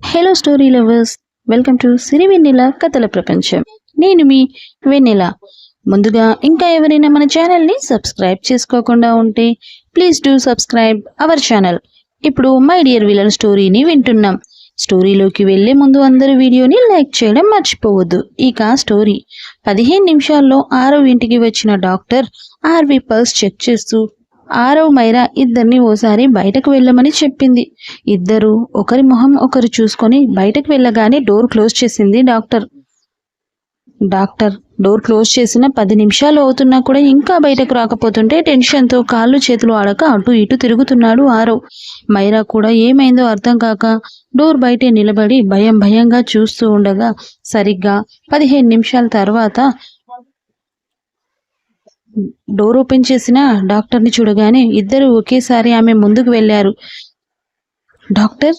Hello story lovers, welcome to Siri Vennela కథల ప్రపంచం. నేను మీ వెన్నెల. ముందుగా ఇంకా ఎవరైనా మన ఛానల్ని సబ్స్క్రైబ్ చేసుకోకుండా ఉంటే please do subscribe our channel. ఇప్పుడు మై డియర్ విలన్ స్టోరీని వింటున్నాం. స్టోరీలోకి వెళ్లే ముందు అందరూ వీడియోని లైక్ చేయడం మర్చిపోవద్దు. ఇక స్టోరీ. 15 నిమిషాల్లో ఆరవ్ ఇంటికి వచ్చిన డాక్టర్ ఆర్వి పల్స్ చెక్ చేస్తూ ఆరవ్ మైరా ఇద్దరిని ఓసారి బయటకు వెళ్ళమని చెప్పింది. ఇద్దరు ఒకరి మొహం ఒకరు చూసుకొని బయటకు వెళ్ళగానే డోర్ క్లోజ్ చేసింది డాక్టర్. డోర్ క్లోజ్ చేసిన 10 నిమిషాలు అవుతున్నా కూడా ఇంకా బయటకు రాకపోతుంటే టెన్షన్తో కాళ్ళు చేతులు ఆడక అటు ఇటు తిరుగుతున్నాడు ఆరవ్. మైరా కూడా ఏమైందో అర్థం కాక డోర్ బయటే నిలబడి భయంగా చూస్తూ ఉండగా సరిగ్గా 15 నిమిషాల తర్వాత డోర్ ఓపెన్ చేసిన డాక్టర్ని చూడగానే ఇద్దరు ఒకేసారి ఆమె ముందుకు వెళ్ళారు. డాక్టర్,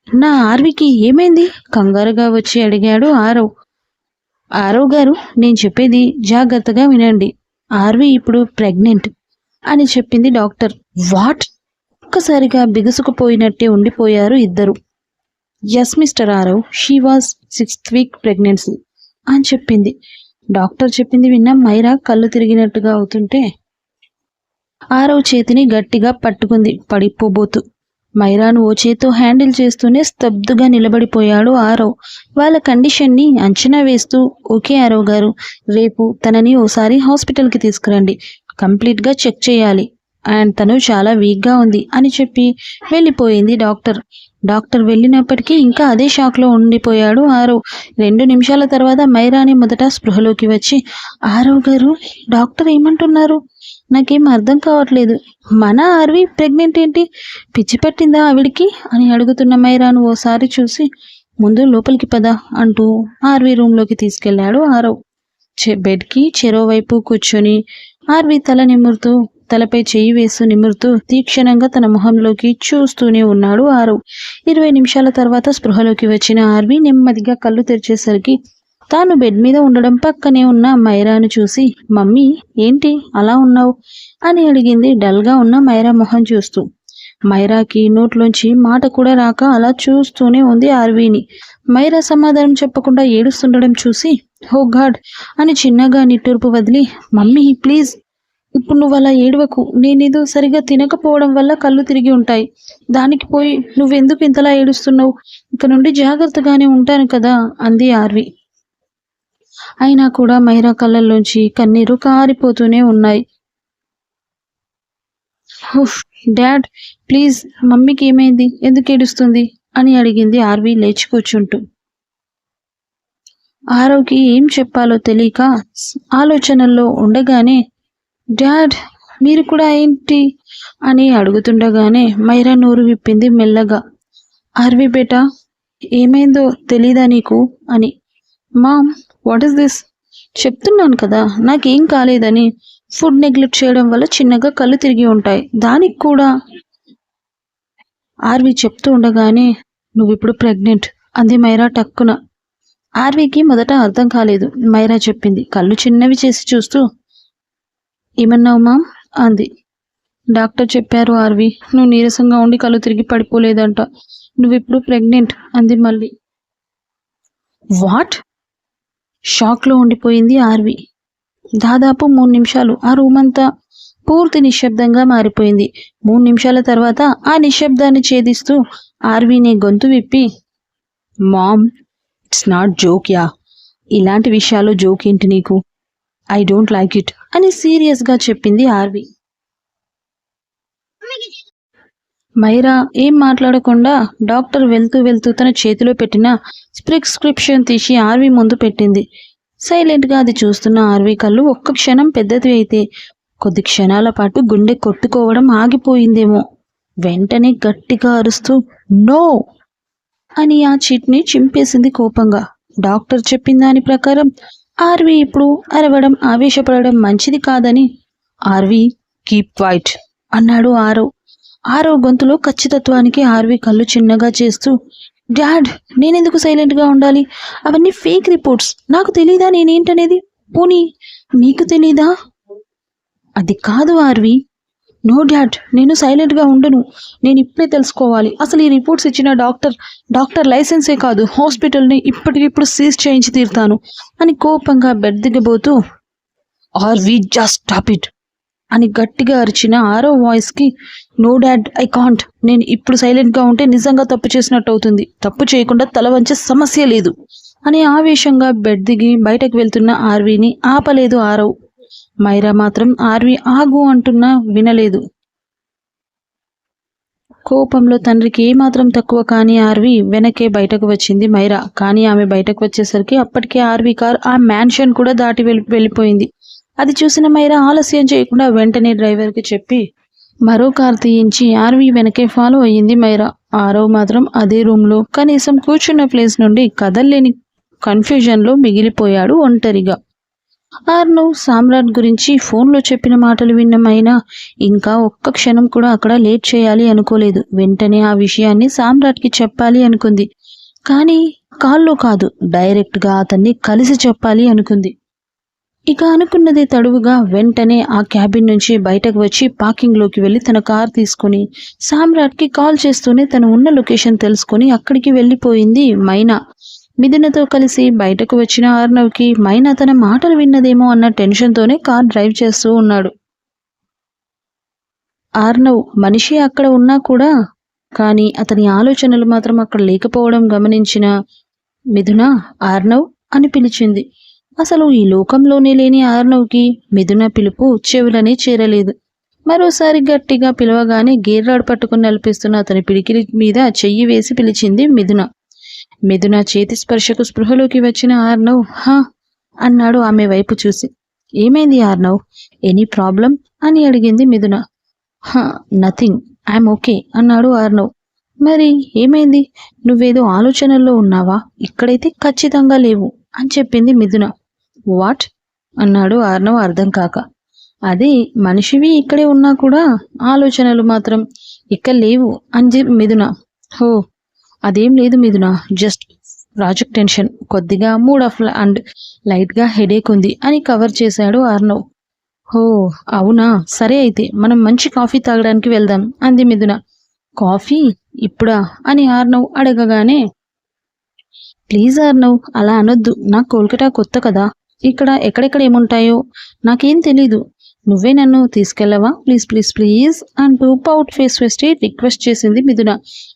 నా ఆర్వికి ఏమైంది? కంగారుగా వచ్చి అడిగాడు ఆరవ్. ఆరవ్ గారు, నేను చెప్పేది జాగ్రత్తగా వినండి. ఆర్వి ఇప్పుడు ప్రెగ్నెంట్ అని చెప్పింది డాక్టర్. వాట్? ఒక్కసారిగా బిగుసుకుపోయినట్టే ఉండిపోయారు ఇద్దరు. Yes mister Aarav, she was 6th week pregnancy అని చెప్పింది. డాక్టర్ చెప్పింది విన్న మైరా కళ్ళు తిరిగినట్టుగా అవుతుంటే ఆరవ్ చేతిని గట్టిగా పట్టుకుంది పడిపోబోతూ. మైరాను ఓ చేత్తో హ్యాండిల్ చేస్తూనే స్తబ్దుగా నిలబడిపోయాడు ఆరవ్. వాళ్ళ కండిషన్ని అంచనా వేస్తూ, ఓకే ఆరవ్ గారు, రేపు తనని ఓసారి హాస్పిటల్కి తీసుకురండి, కంప్లీట్గా చెక్ చేయాలి, అండ్ తను చాలా వీక్గా ఉంది అని చెప్పి వెళ్ళిపోయింది డాక్టర్. డాక్టర్ వెళ్ళినప్పటికీ ఇంకా అదే షాక్లో ఉండిపోయాడు ఆరవ్. 2 నిమిషాల తర్వాత మైరాని మొదట స్పృహలోకి వచ్చి, ఆరవ్ గారు, డాక్టర్ ఏమంటున్నారు? నాకేం అర్థం కావట్లేదు. మన ఆర్వి ప్రెగ్నెంట్ ఏంటి? పిచ్చి పట్టిందా ఆవిడికి అని అడుగుతున్న మైరాను ఓసారి చూసి, ముందు లోపలికి పద అంటూ ఆర్వి రూమ్లోకి తీసుకెళ్లాడు ఆరవ్. బెడ్కి చెరోవైపు కూర్చొని ఆర్వి తలపై చెయ్యి వేస్తూ నిమురుతూ తీక్షణంగా తన మొహంలోకి చూస్తూనే ఉన్నాడు ఆరవ్. 20 నిమిషాల తర్వాత స్పృహలోకి వచ్చిన ఆర్వి నెమ్మదిగా కళ్ళు తెరిచేసరికి తాను బెడ్ మీద ఉండడం పక్కనే ఉన్న మైరాను చూసి, మమ్మీ ఏంటి అలా ఉన్నావు అని అడిగింది డల్గా ఉన్న మైరా మొహం చూస్తూ. మైరాకి నోట్లోంచి మాట కూడా రాక అలా చూస్తూనే ఉంది ఆర్వీని. మైరా సమాధానం చెప్పకుండా ఏడుస్తుండడం చూసి, ఓ గాడ్ అని చిన్నగా నిట్టూర్పు వదిలి, మమ్మీ ప్లీజ్ ఇప్పుడు నువ్వు అలా ఏడవకు, నేనేదో సరిగా తినకపోవడం వల్ల కళ్ళు తిరిగి ఉంటాయి, దానికి పోయి నువ్వెందుకు ఇంతలా ఏడుస్తున్నావు? ఇక నుండి జాగ్రత్తగానే ఉంటాను కదా అంది ఆర్వి. అయినా కూడా మైరా కళ్ళల్లోంచి కన్నీరు కారిపోతూనే ఉన్నాయి. డాడ్ ప్లీజ్, మమ్మీకి ఏమైంది, ఎందుకు ఏడుస్తుంది అని అడిగింది ఆర్వి లేచి కూర్చుంటూ. ఆరవ్కి ఏం చెప్పాలో తెలియక ఆలోచనల్లో ఉండగానే, డాడ్ మీరు కూడా ఏంటి అని అడుగుతుండగానే మైరా నోరు విప్పింది మెల్లగా. ఆర్వి బేటా, ఏమైందో తెలీదా నీకు అని. Mom what is this? చెప్తున్నాను కదా నాకేం కాలేదని. ఫుడ్ నెగ్లెక్ట్ చేయడం వల్ల చిన్నగా కళ్ళు తిరిగి ఉంటాయి, దానికి కూడా. ఆర్వి చెప్తూ ఉండగానే, నువ్విప్పుడు ప్రెగ్నెంట్ అంది మైరా టక్కున. ఆర్వికి మొదట అర్థం కాలేదు. మైరా చెప్పింది కళ్ళు చిన్నవి చేసి చూస్తూ. ఏమన్నావు మామ్ అంది. డాక్టర్ చెప్పారు ఆర్వి, నువ్వు నీరసంగా ఉండి కళ్ళు తిరిగి పడిపోలేదంట, నువ్విప్పుడు ప్రెగ్నెంట్ అంది మళ్ళీ. వాట్? షాక్లో ఉండిపోయింది ఆర్వి. దాదాపు 3 నిమిషాలు ఆ రూమ్ అంతా పూర్తి నిశ్శబ్దంగా మారిపోయింది. 3 నిమిషాల తర్వాత ఆ నిశ్శబ్దాన్ని ఛేదిస్తూ ఆర్వీని గొంతు విప్పి, mom it's not joke yeah, ఇలాంటి విషయాల్లో జోక్ ఏంటి నీకు? ఐ డోంట్ లైక్ ఇట్ అని సీరియస్గా చెప్పింది ఆర్వి. మైరా ఏం మాట్లాడకుండా డాక్టర్ వెళ్తూ తన చేతిలో పెట్టిన ప్రిస్క్రిప్షన్ తీసి ఆర్వి ముందు పెట్టింది. సైలెంట్గా అది చూస్తున్న ఆర్వి కళ్ళు ఒక్క క్షణం పెద్దది అయితే కొద్ది క్షణాల పాటు గుండె కొట్టుకోవడం ఆగిపోయిందేమో. వెంటనే గట్టిగా అరుస్తూ నో అని ఆ చీట్ని చింపేసింది కోపంగా. డాక్టర్ చెప్పిన దాని ప్రకారం ఆర్వి ఇప్పుడు అరవడం ఆవేశపడడం మంచిది కాదని. ఆర్వి కీప్ క్వైట్ అన్నాడు ఆరవ్. ఆరవ్ గొంతులో ఖచ్చితత్వానికి ఆర్వి కళ్ళు చిన్నగా చేస్తూ, డాడ్ నేనెందుకు సైలెంట్గా ఉండాలి? అవన్నీ ఫేక్ రిపోర్ట్స్, నాకు తెలీదా నేనేంటనేది? పోనీ మీకు తెలీదా? అది కాదు ఆర్వి, నో డాడ్, నేను సైలెంట్గా ఉండను. నేను ఇప్పుడే తెలుసుకోవాలి. అసలు ఈ రిపోర్ట్స్ ఇచ్చిన డాక్టర్ లైసెన్సే కాదు, హాస్పిటల్ని ఇప్పటికిప్పుడు సీజ్ చేయించి తీరుతాను అని కోపంగా బెడ్ దిగబోతూ, Arvi just stop it అని గట్టిగా అరిచిన ఆరో వాయిస్కి, నో డాడ్, ఐ కాంట్. నేను ఇప్పుడు సైలెంట్గా ఉంటే నిజంగా తప్పు చేసినట్టు అవుతుంది. తప్పు చేయకుండా తల వంచే సమస్య లేదు అని ఆవేశంగా బెడ్ దిగి బయటకు వెళ్తున్న ఆర్వీని ఆపలేదు ఆరవ్. మైరా మాత్రం ఆర్వీ ఆగు అంటున్నా వినలేదు. కోపంలో తండ్రికి ఏమాత్రం తక్కువ కాని ఆర్వీ వెనకే బయటకు వచ్చింది మైరా. కానీ ఆమె బయటకు వచ్చేసరికి అప్పటికే ఆర్వీ కార్ ఆ మ్యాన్షన్ కూడా దాటి వెళ్ళిపోయింది. అది చూసిన మైరా ఆలస్యం చేయకుండా వెంటనే డ్రైవర్కి చెప్పి మరో కార్ తీయించి ఆర్వీ వెనకే ఫాలో అయ్యింది మైరా. ఆరవ్ మాత్రం అదే రూమ్లో కనీసం కూర్చున్న ప్లేస్ నుండి కదల్లేని కన్ఫ్యూజన్లో మిగిలిపోయాడు ఒంటరిగా. ఆర్నవ్ సామ్రాట్ గురించి ఫోన్లో చెప్పిన మాటలు విన్నమైనా ఇంకా ఒక్క క్షణం కూడా అక్కడ లేట్ చేయాలి అనుకోలేదు. వెంటనే ఆ విషయాన్ని సామ్రాట్కి చెప్పాలి అనుకుంది. కానీ కాల్లో కాదు, డైరెక్ట్గా అతన్ని కలిసి చెప్పాలి అనుకుంది. ఇక అనుకున్నదే తడువుగా వెంటనే ఆ క్యాబిన్ నుంచి బయటకు వచ్చి పార్కింగ్లోకి వెళ్ళి తన కార్ తీసుకుని సామ్రాట్కి కాల్ చేస్తూనే తను ఉన్న లొకేషన్ తెలుసుకుని అక్కడికి వెళ్ళిపోయింది మైనా. మిథునతో కలిసి బయటకు వచ్చిన ఆర్నవ్కి మైనా తన మాటలు విన్నదేమో అన్న టెన్షన్తోనే కార్ డ్రైవ్ చేస్తూ ఉన్నాడు. ఆర్నవ్ మనిషి అక్కడ ఉన్నా కూడా కానీ అతని ఆలోచనలు మాత్రం అక్కడ లేకపోవడం గమనించిన మిథున ఆర్నవ్ అని పిలిచింది. అసలు ఈ లోకంలోనే లేని ఆర్నవ్కి మిథున పిలుపు చెవులని చేరలేదు. మరోసారి గట్టిగా పిలవగానే గేర్రాడు పట్టుకుని నలిపిస్తున్న అతని పిడికిలి మీద చెయ్యి వేసి పిలిచింది మిథున. మిథున చేతి స్పర్శకు స్పృహలోకి వచ్చిన ఆర్నవ్ హా అన్నాడు ఆమె వైపు చూసి. ఏమైంది ఆర్నవ్, ఎనీ ప్రాబ్లం అని అడిగింది మిథున. నథింగ్, ఐఎమ్ ఓకే అన్నాడు ఆర్నవ్. మరి ఏమైంది, నువ్వేదో ఆలోచనల్లో ఉన్నావా? ఇక్కడైతే ఖచ్చితంగా లేవు అని చెప్పింది మిథున. వాట్ అన్నాడు ఆర్నవ్ అర్థం కాక. అదే మనిషివి ఇక్కడే ఉన్నా కూడా ఆలోచనలు మాత్రం ఇక్కడ లేవు అని మిథున. హో అదేం లేదు మిథున, జస్ట్ ప్రాజెక్ట్ టెన్షన్, కొద్దిగా మూడ్ ఆఫ్ అండ్ లైట్గా హెడేక్ ఉంది అని కవర్ చేశాడు ఆర్నవ్. హో అవునా, సరే అయితే మనం మంచి కాఫీ తాగడానికి వెళ్దాం అంది మిథున. కాఫీ ఇప్పుడా అని ఆర్నవ్ అడగగానే, ప్లీజ్ ఆర్నవ్ అలా అనొద్దు, నాకు కోల్కతా కొత్త కదా, ఇక్కడ ఎక్కడెక్కడ ఏముంటాయో నాకేం తెలీదు, నువ్వే నన్ను తీసుకెళ్ళవా ప్లీజ్ ప్లీజ్ ప్లీజ్ అంటూ పౌట్ ఫేస్ వేసి రిక్వెస్ట్ చేసింది మిథున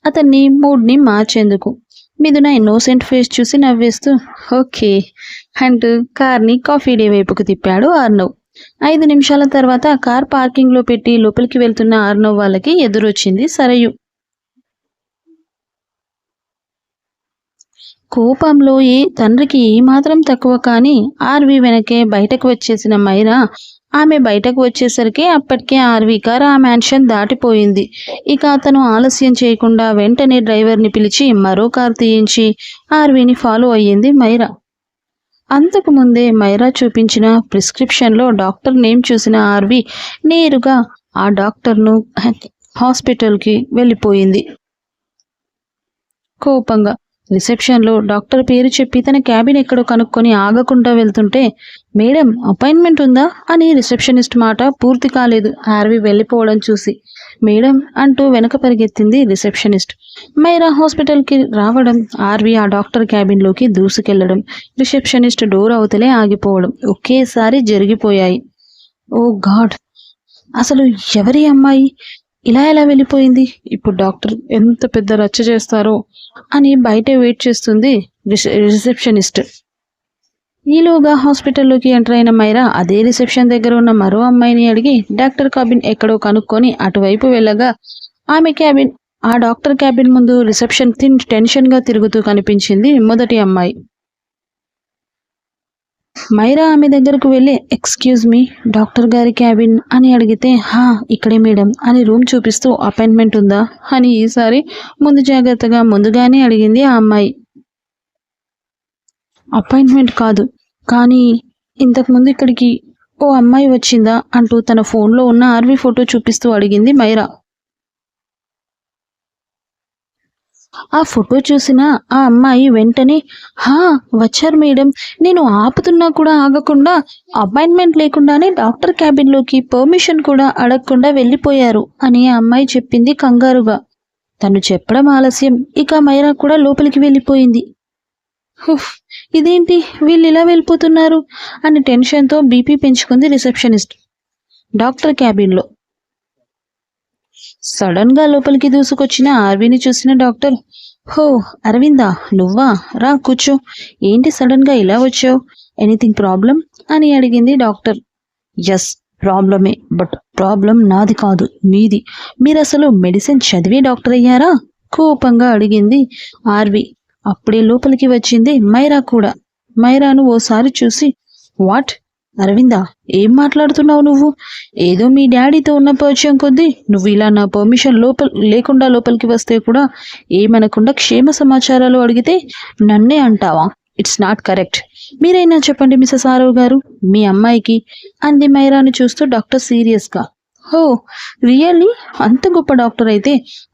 అతన్ని మూడ్ని మార్చేందుకు. మిథున ఇన్నోసెంట్ ఫేస్ చూసి నవ్వేస్తూ ఓకే అంటూ కార్ని కాఫీ డే వైపుకు తిప్పాడు ఆర్నవ్. 5 నిమిషాల తర్వాత కార్ పార్కింగ్లో పెట్టి లోపలికి వెళ్తున్న ఆర్నవ్ వాళ్ళకి ఎదురొచ్చింది సరయు. కోపంలో తండ్రికి ఏమాత్రం తక్కువ కానీ ఆర్వి వెనకే బయటకు వచ్చేసిన మైరా ఆమె బయటకు వచ్చేసరికి అప్పటికే ఆర్వి కార్ ఆ మ్యాన్షన్ దాటిపోయింది. ఇక అతను ఆలస్యం చేయకుండా వెంటనే డ్రైవర్ని పిలిచి మరో కార్ తీయించి ఆర్విని ఫాలో అయ్యింది మైరా. అంతకుముందే మైరా చూపించిన ప్రిస్క్రిప్షన్లో డాక్టర్ నేమ్ చూసిన ఆర్వి నేరుగా ఆ డాక్టర్ను హాస్పిటల్కి వెళ్ళిపోయింది. కోపంగా రిసెప్షన్లో డాక్టర్ పేరు చెప్పి తన క్యాబిన్ ఎక్కడో కనుక్కొని ఆగకుండా వెళ్తుంటే మేడం అపాయింట్మెంట్ ఉందా అని రిసెప్షనిస్ట్ మాట పూర్తి కాలేదు ఆర్వి వెళ్ళిపోవడం చూసి మేడం అంటూ వెనక పరిగెత్తింది రిసెప్షనిస్ట్. మైరా హాస్పిటల్కి రావడం, ఆర్వి ఆ డాక్టర్ క్యాబిన్లోకి దూసుకెళ్లడం, రిసెప్షనిస్ట్ డోర్ అవతలే ఆగిపోవడం ఒకేసారి జరిగిపోయాయి. ఓ గాడ్, అసలు ఎవరి అమ్మాయి ఇలా ఎలా వెళ్ళిపోయింది? ఇప్పుడు డాక్టర్ ఎంత పెద్ద రచ్చ చేస్తారో అని బయటే వెయిట్ చేస్తుంది రిసెప్షనిస్ట్. ఈలోగా హాస్పిటల్లోకి ఎంటర్ అయిన మైరా అదే రిసెప్షన్ దగ్గర ఉన్న మరో అమ్మాయిని అడిగి డాక్టర్ క్యాబిన్ ఎక్కడో కనుక్కొని అటువైపు వెళ్ళగా ఆమె క్యాబిన్ ఆ డాక్టర్ క్యాబిన్ ముందు రిసెప్షన్ టెన్షన్గా తిరుగుతూ కనిపించింది మొదటి అమ్మాయి. మైరా ఆమె దగ్గరకు వెళ్ళి ఎక్స్క్యూజ్ మీ, డాక్టర్ గారి క్యాబిన్ అని అడిగితే ఇక్కడే మేడం అని రూమ్ చూపిస్తూ అపాయింట్మెంట్ ఉందా అని ఈసారి ముందుగానే అడిగింది ఆ అమ్మాయి. అపాయింట్మెంట్ కాదు, కానీ ఇంతకుముందు ఇక్కడికి ఓ అమ్మాయి వచ్చిందా అంటూ తన ఫోన్లో ఉన్న ఆర్వి ఫోటో చూపిస్తూ అడిగింది మైరా. ఆ ఫోటో చూసిన ఆ అమ్మాయి వెంటనే, హా, వచ్చారు మేడం, నేను ఆపుతున్నా కూడా ఆగకుండా అపాయింట్మెంట్ లేకుండానే డాక్టర్ క్యాబిన్లోకి పర్మిషన్ కూడా అడగకుండా వెళ్ళిపోయారు అని ఆ అమ్మాయి చెప్పింది కంగారుగా. తను చెప్పడం ఆలస్యం, ఇక మైరా కూడా లోపలికి వెళ్ళిపోయింది. హుఫ్, ఇదేంటి వీళ్ళు ఇలా వెళ్ళిపోతున్నారు అని టెన్షన్తో బీపీ పెంచుకుంది రిసెప్షనిస్ట్. డాక్టర్ క్యాబిన్లో సడన్ గా లోపలికి దూసుకొచ్చిన ఆర్వీని చూసిన డాక్టర్, హో అరవిందా, నువ్వా, రా కూర్చో, ఏంటి సడన్ గా ఇలా వచ్చావు, ఎనీథింగ్ ప్రాబ్లం అని అడిగింది డాక్టర్. ఎస్, ప్రాబ్లమే, బట్ ప్రాబ్లం నాది కాదు, మీది. మీరు అసలు మెడిసిన్ చదివే డాక్టర్ అయ్యారా, కోపంగా అడిగింది ఆర్వి. అప్పుడే లోపలికి వచ్చింది మైరా కూడా. మైరాను ఓసారి చూసి, వాట్ అరవిందా, ఏం మాట్లాడుతున్నావు నువ్వు, ఏదో మీ డాడీతో ఉన్న పరిచయం కొద్దీ నువ్వు ఇలా నా పర్మిషన్ లేకుండా లోపలికి వస్తే కూడా ఏమనకుండా క్షేమ సమాచారాలు అడిగితే నన్నే అంటావా, ఇట్స్ నాట్ కరెక్ట్. మీరైనా చెప్పండి మిసెస్ ఆరవ్ గారు, మీ అమ్మాయికి అంది మైరాను చూస్తూ డాక్టర్ సీరియస్గా. హో రియల్లీ, అంత గొప్ప డాక్టర్ అయితే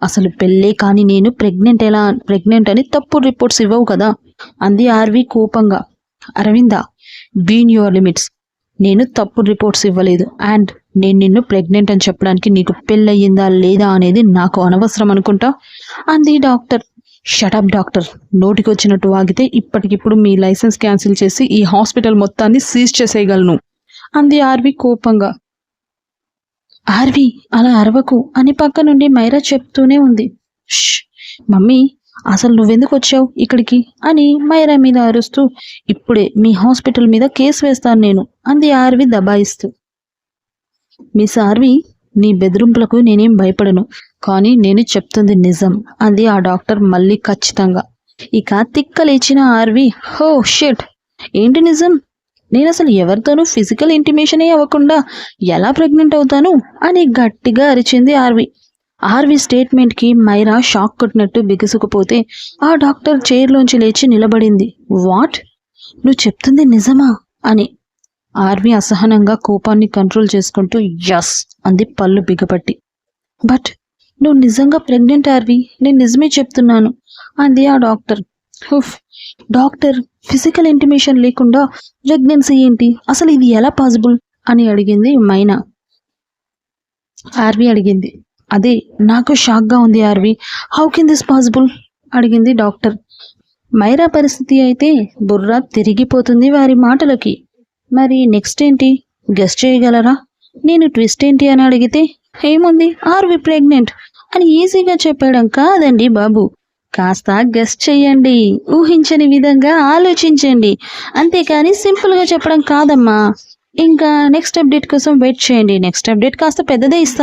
అసలు పెళ్ళే కానీ నేను ప్రెగ్నెంట్ అని తప్పు రిపోర్ట్స్ ఇవ్వవు కదా అంది ఆర్వి కోపంగా. Aravinda, been your limits. నేను తప్పు రిపోర్ట్స్ ఇవ్వలేదు, అండ్ నేను నిన్ను ప్రెగ్నెంట్ అని చెప్పడానికి నీకు పెళ్ళయిందా లేదా అనేది నాకు అనవసరం అనుకుంటా అంది డాక్టర్. షటప్ డాక్టర్, నోటికి వచ్చినట్టు వాగితే ఇప్పటికిప్పుడు మీ లైసెన్స్ క్యాన్సిల్ చేసి ఈ హాస్పిటల్ మొత్తాన్ని సీజ్ చేసేయగలను అంది ఆర్వి కోపంగా. ఆర్వి, అలా అరవకు అని పక్క నుండి మైరా చెప్తూనే ఉంది. ష్, మమ్మీ, అసలు నువ్వెందుకు వచ్చావు ఇక్కడికి అని మైరా మీద అరుస్తూ, ఇప్పుడే మీ హాస్పిటల్ మీద కేసు వేస్తాను నేను అంది ఆర్వి దబాయిస్తూ. మిస్ ఆర్వి, నీ బెదిరింపులకు నేనేం భయపడను, కానీ నేను చెప్తుంది నిజం అంది ఆ డాక్టర్ మళ్ళీ ఖచ్చితంగా. ఇక తిక్కలేచిన ఆర్వి, హో షిట్, ఏంటి నిజం, నేను అసలు ఎవరితోనూ ఫిజికల్ ఇంటిమేషనే అవ్వకుండా ఎలా ప్రెగ్నెంట్ అవుతాను అని గట్టిగా అరిచింది ఆర్వి. ఆర్వి స్టేట్మెంట్కి మైరా షాక్ కొట్టినట్టు బిగుసుకుపోతే ఆ డాక్టర్ చైర్లోంచి లేచి నిలబడింది. వాట్, నువ్వు చెప్తుంది నిజమా అని. ఆర్వి అసహనంగా కోపాన్ని కంట్రోల్ చేసుకుంటూ యస్ అంది పళ్ళు బిగపట్టి. బట్ నువ్వు నిజంగా ప్రెగ్నెంట్ ఆర్వి, నేను నిజమే చెప్తున్నాను అంది ఆ doctor. Huff, doctor, physical intimation లేకుండా ప్రెగ్నెన్సీ ఏంటి, అసలు ఇది ఎలా పాసిబుల్ అని అడిగింది మైనా. ఆర్వి అడిగింది. అదే నాకు షాక్గా ఉంది Arvi, how can this possible అడిగింది డాక్టర్. మైరా పరిస్థితి అయితే బుర్ర తిరిగిపోతుంది వారి మాటలకి. మరి నెక్స్ట్ ఏంటి గెస్ చేయగలరా, నేను ట్విస్ట్ ఏంటి అని అడిగితే ఏముంది, ఆర్వి ప్రెగ్నెంట్ అని ఈజీగా చెప్పడం కాదండి బాబు, కాస్త గెస్ చెయ్యండి, ఊహించని విధంగా ఆలోచించండి, అంతేకాని సింపుల్గా చెప్పడం కాదమ్మా. ఇంకా నెక్స్ట్ అప్డేట్ కోసం వెయిట్ చేయండి, నెక్స్ట్ అప్డేట్ కాస్త పెద్దదే ఇస్తాను.